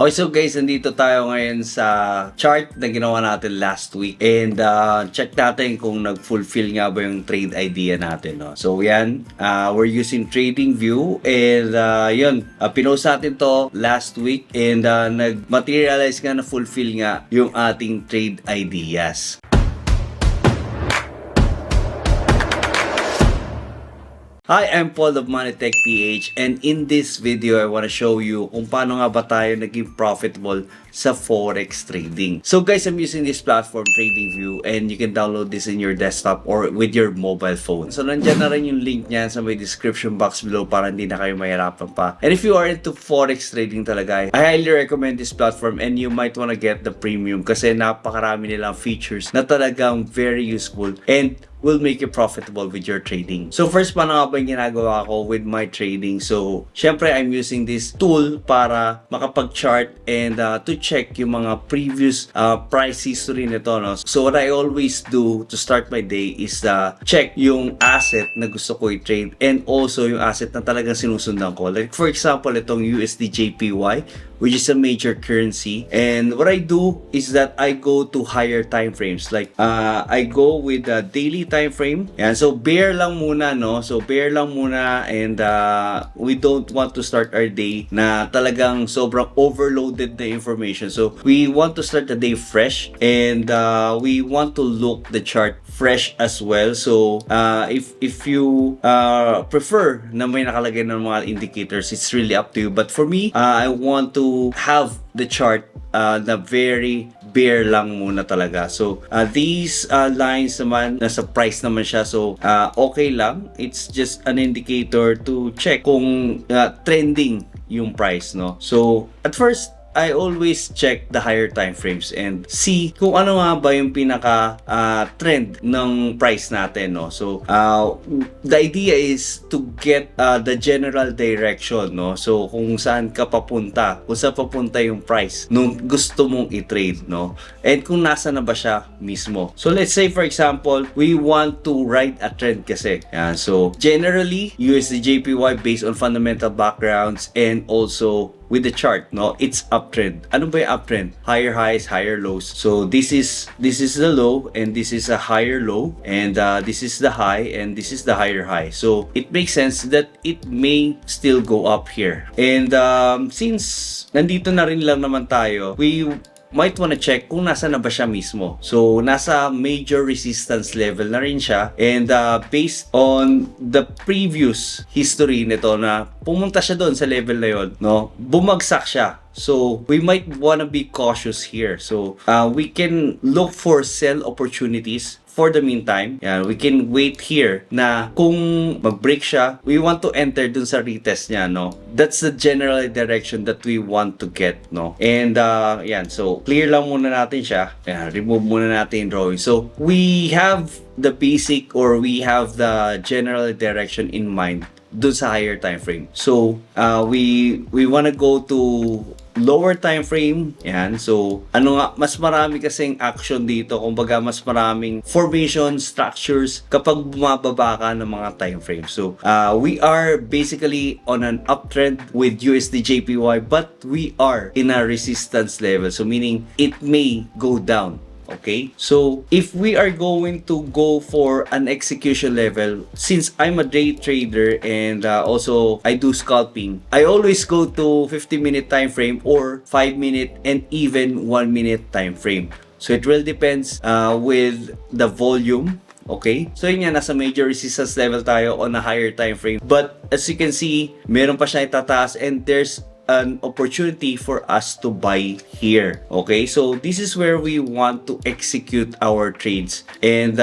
Okay, so guys, nandito tayo ngayon sa chart na ginawa natin last week. And check natin kung nag-fulfill nga ba yung trade idea natin. No? So yan, we're using TradingView. And yun, pinost natin to last week. And nag-materialize nga na fulfill nga yung ating trade ideas. Hi, I'm Paul of Moneytech PH, and in this video, I want to show you kung paano nga ba tayo naging profitable sa Forex trading. So guys, I'm using this platform, TradingView, and you can download this in your desktop or with your mobile phone. So nandyan na rin yung link niyan sa may description box below para hindi na kayo mahirapan pa. And if you are into Forex trading talaga, I highly recommend this platform and you might want to get the premium kasi napakarami nilang features na talagang very useful and will make you profitable with your trading. So first, paano nga ba yung ginagawa ko with my trading? So, syempre, I'm using this tool para makapag-chart and to check yung mga previous price history nito. No? So, what I always do to start my day is check yung asset na gusto ko i-trade and also yung asset na talagang sinusundan ko. Like, for example, itong USD/JPY, which is a major currency. And what I do is that I go to higher time frames. Like, I go with the daily time frame. Yan. So, bear lang muna, no? So, bear lang muna and we don't want to start our day na talagang sobrang overloaded na information. So, we want to start the day fresh and we want to look the chart fresh as well. So, if you prefer na may nakalagay ng mga indicators, it's really up to you. But for me, I want to have the chart na very bare lang muna talaga. So, these lines naman, nasa price naman siya. So, okay lang. It's just an indicator to check kung trending yung price, no? So, at first, I always check the higher time frames and see kung ano nga ba yung pinaka trend ng price natin, no? So the idea is to get the general direction, no? So kung saan ka papunta, kung saan papunta yung price nung gusto mong i-trade, no? And kung nasa na ba siya mismo. So let's say for example, we want to ride a trend kasi. Yan. So generally, USD/JPY based on fundamental backgrounds and also with the chart, no, it's uptrend. Ano ba yung uptrend? Higher highs, higher lows. So this is the low and this is a higher low and this is the high and this is the higher high. So it makes sense that it may still go up here. And since nandito na rin lang naman tayo, we might wanna check kung nasa na ba siya mismo. So, nasa major resistance level na rin siya. And based on the previous history nito na pumunta siya doon sa level na yun, no? Bumagsak siya. So, we might wanna be cautious here. So, we can look for sell opportunities for the meantime. Yan, we can wait here na kung mag-break siya, we want to enter dun sa retest niya, no? That's the general direction that we want to get, no? And yan, so clear lang muna natin siya. Yan, remove muna natin yung drawing. So we have the basic or we have the general direction in mind dun sa higher time frame. So we wanna go to lower time frame. Yan. So, ano nga, mas marami kasing action dito. Kumbaga, mas maraming formation, structures kapag bumababa ka ng mga time frame. So, we are basically on an uptrend with USD/JPY, but we are in a resistance level. So, meaning, it may go down. Okay, so if we are going to go for an execution level, since I'm a day trader and also I do scalping, I always go to 50-minute time frame or 5-minute and even 1-minute time frame. So it really depends with the volume. Okay? So yun yan, nasa major resistance level tayo on a higher time frame. But as you can see, meron pa siya itataas and there's an opportunity for us to buy here. Okay, so this is where we want to execute our trades and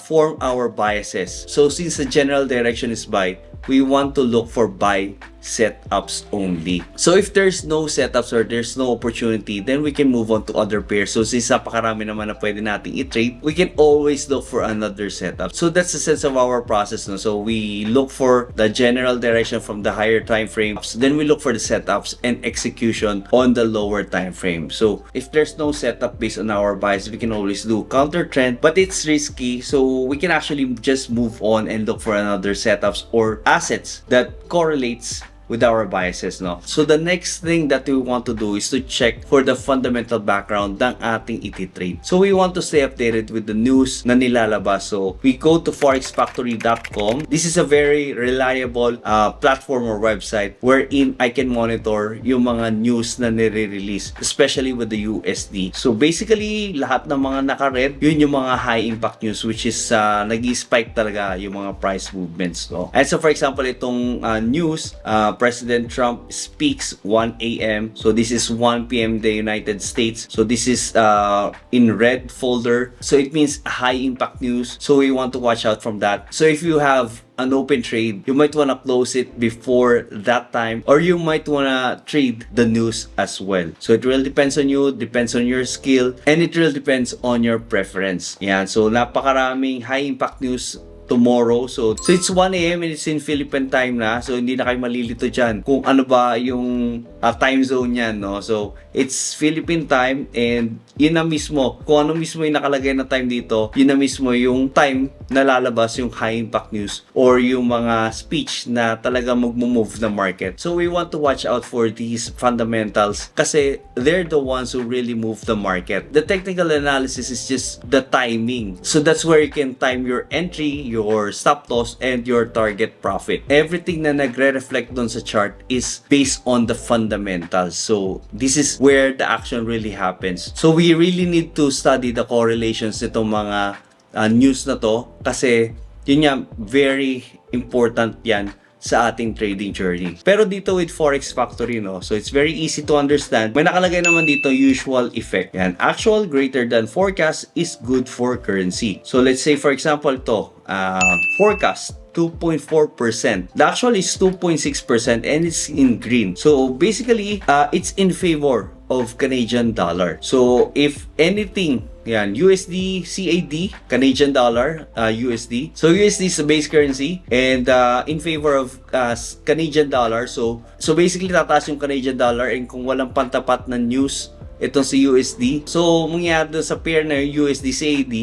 form our biases. So since the general direction is buy, we want to look for buy setups only. So if there's no setups or there's no opportunity, then we can move on to other pairs. So since napakarami naman na pwede nating i-trade, we can always look for another setup. So that's the sense of our process. No? So we look for the general direction from the higher time frames, then we look for the setups and execution on the lower time frame. So if there's no setup based on our bias, we can always do counter trend, but it's risky. So we can actually just move on and look for another setups or assets that correlates with our biases, no? So the next thing that we want to do is to check for the fundamental background ng ating iti-trade. So we want to stay updated with the news na nilalabas. So we go to forexfactory.com. This is a very reliable platform or website wherein I can monitor yung mga news na nire-release, especially with the USD. So basically, lahat ng mga naka-red, yun yung mga high impact news, which is nag-spike talaga yung mga price movements, no? And so for example, itong news, President Trump speaks 1 a.m. So this is 1 p.m. the United States. So this is in red folder. So it means high impact news. So we want to watch out from that. So if you have an open trade, you might want to close it before that time, or you might want to trade the news as well. So it really depends on you, depends on your skill, and it really depends on your preference. Yan. So napakaraming high impact news tomorrow. So it's 1 a.m. and it's in Philippine time na. So hindi na kayo malilito dyan kung ano ba yung time zone yan, no? So it's Philippine time, and yun na mismo, kung ano mismo yung nakalagay na time dito, yun na mismo yung time na lalabas yung high impact news or yung mga speech na talaga magmo-move the market. So we want to watch out for these fundamentals kasi they're the ones who really move the market. The technical analysis is just the timing. So that's where you can time your entry, your stop loss, and your target profit. Everything na nagre-reflect dun sa chart is based on the fundamentals. So this is where the action really happens. So we really need to study the correlations nitong mga news na to kasi yun nga, very important yan sa ating trading journey. Pero dito with Forex Factory, no, so it's very easy to understand. May nakalagay naman dito usual effect. Yan, actual greater than forecast is good for currency. So let's say for example to forecast 2.4%. The actual is 2.6% and it's in green. So basically, it's in favor of Canadian dollar. So if anything, yan, USD, CAD, Canadian dollar, USD. So USD is the base currency and in favor of Canadian dollar. So basically tataas yung Canadian dollar, and kung walang pantapat na news itong si USD, so mangyayari doon sa pair na yung USD CAD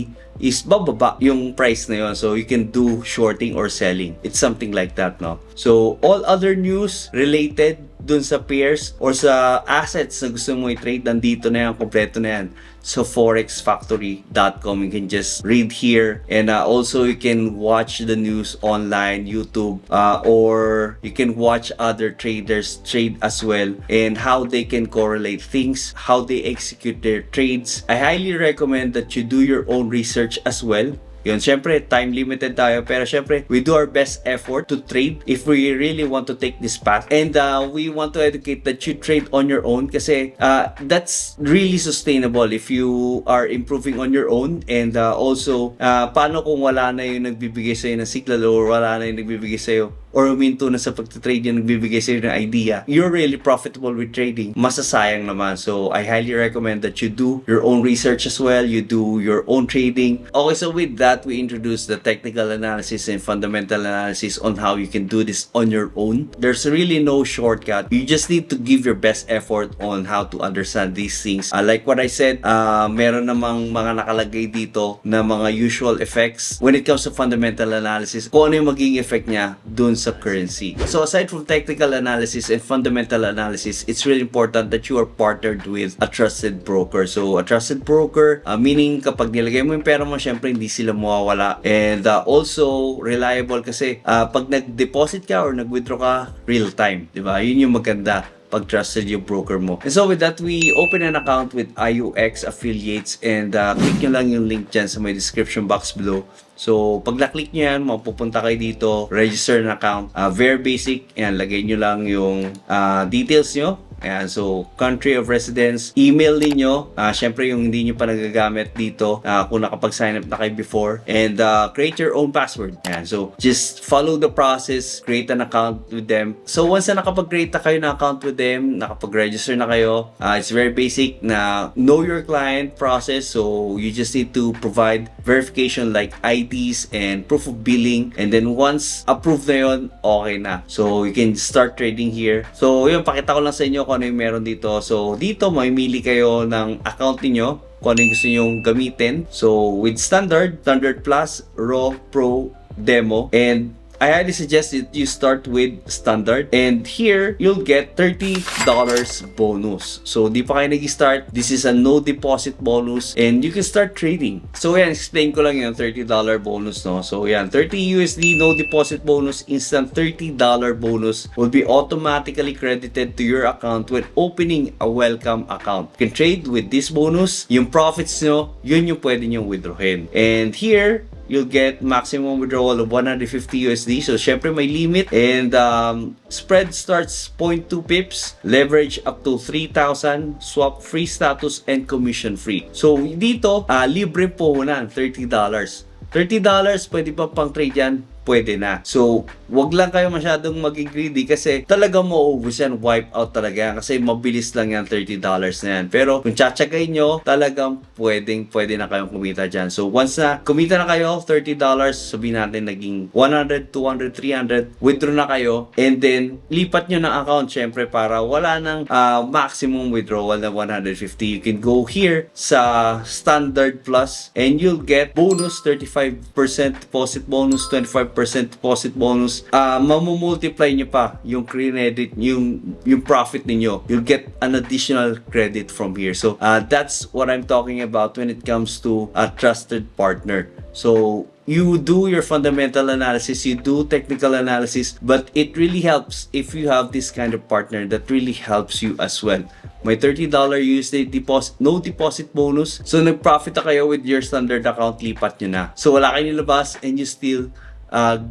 is bababa yung price na yun. So you can do shorting or selling. It's something like that, no? So all other news related dun sa pairs or sa assets na gusto mo i-trade, nandito na yan, kompleto na yan. So forexfactory.com, you can just read here, and also you can watch the news online, YouTube, or you can watch other traders trade as well, and how they can correlate things, how they execute their trades. I highly recommend that you do your own research as well. Yun, syempre, time limited tayo, pero syempre, we do our best effort to trade if we really want to take this path. And we want to educate that you trade on your own kasi that's really sustainable if you are improving on your own. And also, paano kung wala na yung nagbibigay sa'yo ng signal or wala na yung nagbibigay sa'yo or huminto na sa pagtitrade yung nagbibigay sa'yo ng idea, you're really profitable with trading, masasayang naman. So I highly recommend that you do your own research as well, you do your own trading. Okay, so with that, we introduce the technical analysis and fundamental analysis on how you can do this on your own. There's really no shortcut. You just need to give your best effort on how to understand these things. Like what I said, meron namang mga nakalagay dito na mga usual effects when it comes to fundamental analysis, kung ano yung magiging effect niya dun sa currency. So aside from technical analysis and fundamental analysis, it's really important that you are partnered with a trusted broker. So a trusted broker, meaning kapag nilagay mo yung pera mo, syempre hindi sila mawawala. And also reliable kasi pag nag-deposit ka or nag-withdraw ka, real time, di ba? Yun yung maganda pag trusted yung broker mo. And so with that, we open an account with IUX Affiliates, and click nyo lang yung link dyan sa my description box below. So pag na-click nyo yan, mapupunta kayo dito, register an account. Very basic, yan, lagay nyo lang yung details nyo. Ayan, so country of residence, email ninyo, syempre yung hindi nyo pa nagagamit dito, kung nakapag-sign up na kayo before, and create your own password. Ayan, so just follow the process, create an account with them. So once na nakapag-create na kayo ng account with them, nakapag-register na kayo, it's very basic na know your client process. So you just need to provide verification like IDs and proof of billing, and then once approved na yun, okay na. So you can start trading here. So yun, pakita ko lang sa inyo kung ano yung meron dito. So dito, mamimili kayo ng account niyo kung ano yung gusto nyong gamitin. So with Standard Plus, Raw, Pro, Demo, and I highly suggest that you start with standard, and here you'll get $30 bonus. So di pa kayo nag-start, this is a no deposit bonus and you can start trading. So yan, explain ko lang yung $30 bonus, no? So yan, 30 USD no deposit bonus, instant $30 bonus will be automatically credited to your account when opening a welcome account. You can trade with this bonus. Yung profits nyo, yun yung pwede nyo withdrawin. And here, you'll get maximum withdrawal of 150 USD. So, syempre may limit. And spread starts 0.2 pips. Leverage up to 3,000. Swap free status and commission free. So, dito, libre po muna $30. $30, pwede pa pang trade yan. Pwede na. So, wag lang kayo masyadong maging greedy kasi talaga mo-ubus yan, wipe out talaga yan kasi mabilis lang yan, $30 na yan. Pero kung tsatsagay nyo, talagang pwede na kayong kumita dyan. So, once na kumita na kayo, $30, sabihin natin naging 100, 200, 300, withdraw na kayo, and then lipat nyo ng account syempre para wala ng maximum withdrawal na 150. You can go here sa Standard Plus and you'll get bonus 35% deposit bonus, 25% deposit bonus. Mamumultiply nyo pa yung credit, yung profit ninyo. You'll get an additional credit from here. So that's what I'm talking about when it comes to a trusted partner. So you do your fundamental analysis, you do technical analysis, but it really helps if you have this kind of partner that really helps you as well. May $30 USD deposit, no deposit bonus. So nag-profit na kayo with your standard account, lipat nyo na. So wala kayo nilabas and you still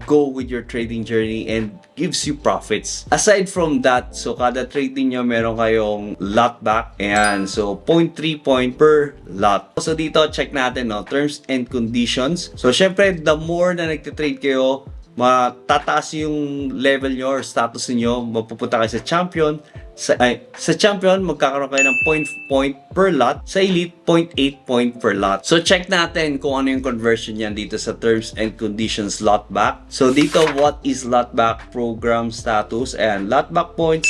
go with your trading journey and gives you profits. Aside from that, so kada trading nyo meron kayong lot back. Ayan, so 0.3 point per lot. So dito, check natin, no, terms and conditions. So syempre, the more na nagtitrade kayo, matataas yung level nyo or status niyo, mapupunta kayo sa champion. Sa champion, magkakaroon kayo ng 0.5 point per lot. Sa elite, 0.8 point per lot. So check natin kung ano yung conversion yan dito sa terms and conditions lot back. So dito, what is lot back program status? And lot back points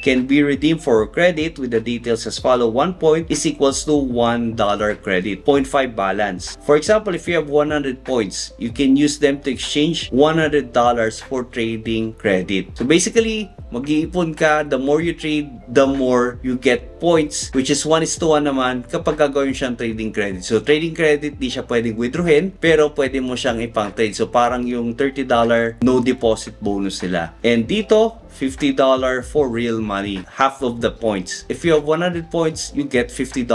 can be redeemed for credit with the details as follow. 1 point is equals to $1 credit, 0.5 balance. For example, if you have 100 points, you can use them to exchange $100 for trading credit. So basically, mag-iipon ka, the more you trade, the more you get points, which is 1:1 naman kapag gagawin siyang trading credit. So trading credit, di siya pwedeng withdrawin, pero pwede mo siyang ipang trade. So parang yung $30 no deposit bonus nila. And dito, $50 for real money, half of the points. If you have 100 points, you get $50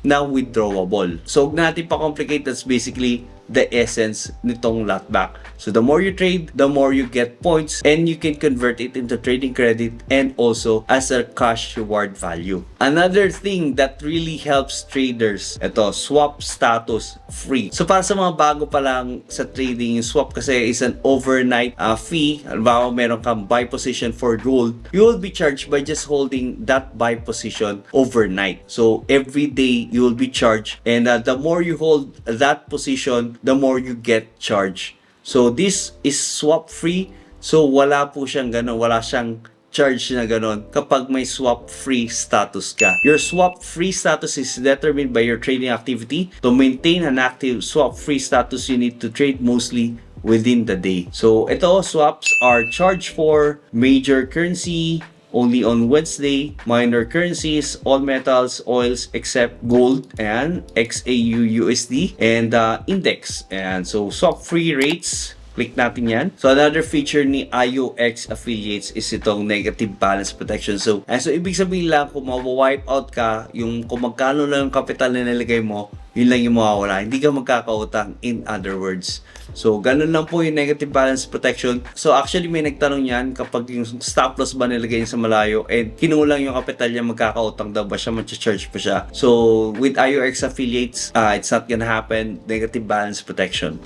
na withdrawable. So huwag natin pa-complicate, that's basically the essence nitong lot back. So the more you trade, the more you get points and you can convert it into trading credit and also as a cash reward value. Another thing that really helps traders, ito, swap status free. So para sa mga bago pa lang sa trading, yung swap kasi is an overnight fee. Halimbawa, meron kang buy position for gold, you will be charged by just holding that buy position overnight. So every day you will be charged, and the more you hold that position, the more you get charged. So this is swap free. So wala po siyang ganun, wala siyang charge na ganun kapag may swap free status ka. Your swap free status is determined by your trading activity. To maintain an active swap free status, you need to trade mostly within the day. So ito, swaps are charged for major currency only on Wednesday, minor currencies, all metals, oils except gold and XAU USD, and index. And so swap free rates, click natin yan. So another feature ni IOX affiliates is itong negative balance protection. So ibig sabihin lang, kung ma-wipe out ka, yung kung magkano lang yung capital na nilagay mo, yun lang yung mawawala. Hindi ka magkakautang, in other words. So, ganun lang po yung negative balance protection. So, actually, may nagtanong yan kapag yung stop loss ba nilagay sa malayo and kinulang yung capital niya, magkakautang daw ba siya, mag-charge pa siya. So, with IOX affiliates, it's not gonna happen. Negative balance protection.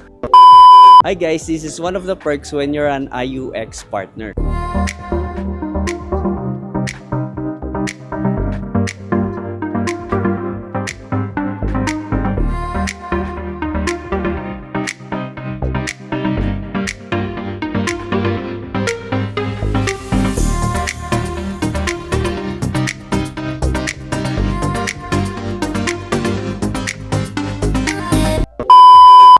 Hi guys, this is one of the perks when you're an IUX partner.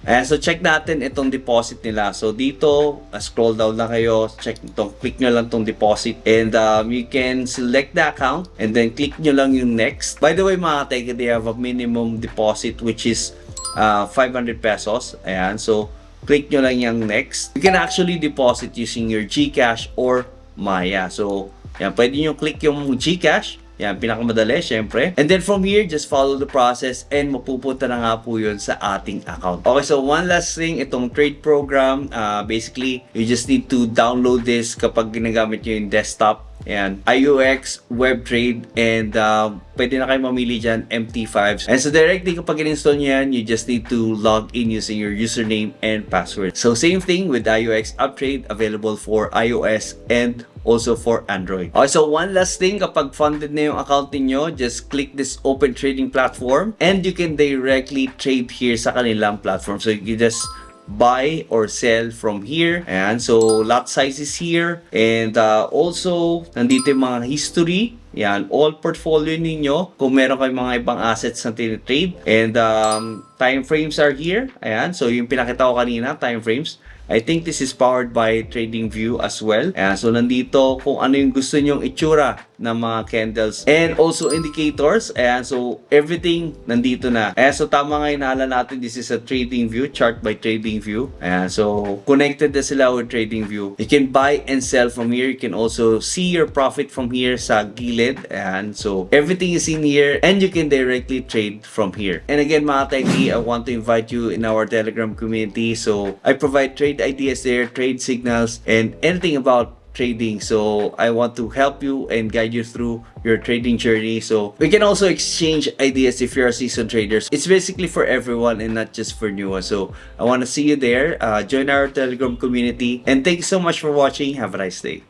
Ayan, so check natin itong deposit nila. So dito, scroll down lang kayo, check itong, click nyo lang itong deposit, and you can select the account and then click nyo lang yung next. By the way mga teka, they have a minimum deposit which is 500 pesos. Ayan, so click nyo lang yung next. You can actually deposit using your GCash or Maya. So yan, pwede nyo click yung GCash. Yan, pinakamadali, syempre. And then from here, just follow the process and mapupunta na nga po yun sa ating account. Okay, so one last thing, itong trade program, basically, you just need to download this kapag ginagamit nyo yung desktop. Ayan, IUX, WebTrade, and pwede na kayo mamili dyan, MT5. And so directly kapag in-install nyo yan, you just need to log in using your username and password. So same thing with IUX Uptrade, available for iOS and also for Android. Okay, so one last thing, kapag funded na yung account niyo, just click this open trading platform and you can directly trade here sa kanilang platform. So you can just buy or sell from here. And so lot size is here, and also nandito yung mga history. Yan, all portfolio ninyo kung meron kayong mga ibang assets na tinitrade, and time frames are here. Ayan, so yung pinakita ko kanina, time frames, I think this is powered by TradingView as well. Ayan, so nandito kung ano yung gusto nyong itsura ng mga candles and also indicators. Ayan, so everything nandito na. Ayan, so tama nga yung nahala natin, this is a TradingView, chart by TradingView. Ayan, so connected na sila with TradingView. You can buy and sell from here. You can also see your profit from here sa gilid. Ayan, so everything is in here and you can directly trade from here. And again mga techie, I want to invite you in our Telegram community. So I provide trade ideas there, trade signals, and anything about trading. So I want to help you and guide you through your trading journey. So we can also exchange ideas if you're a seasoned trader. It's basically for everyone and not just for new ones. So I want to see you there. Join our Telegram community, and thanks so much for watching. Have a nice day.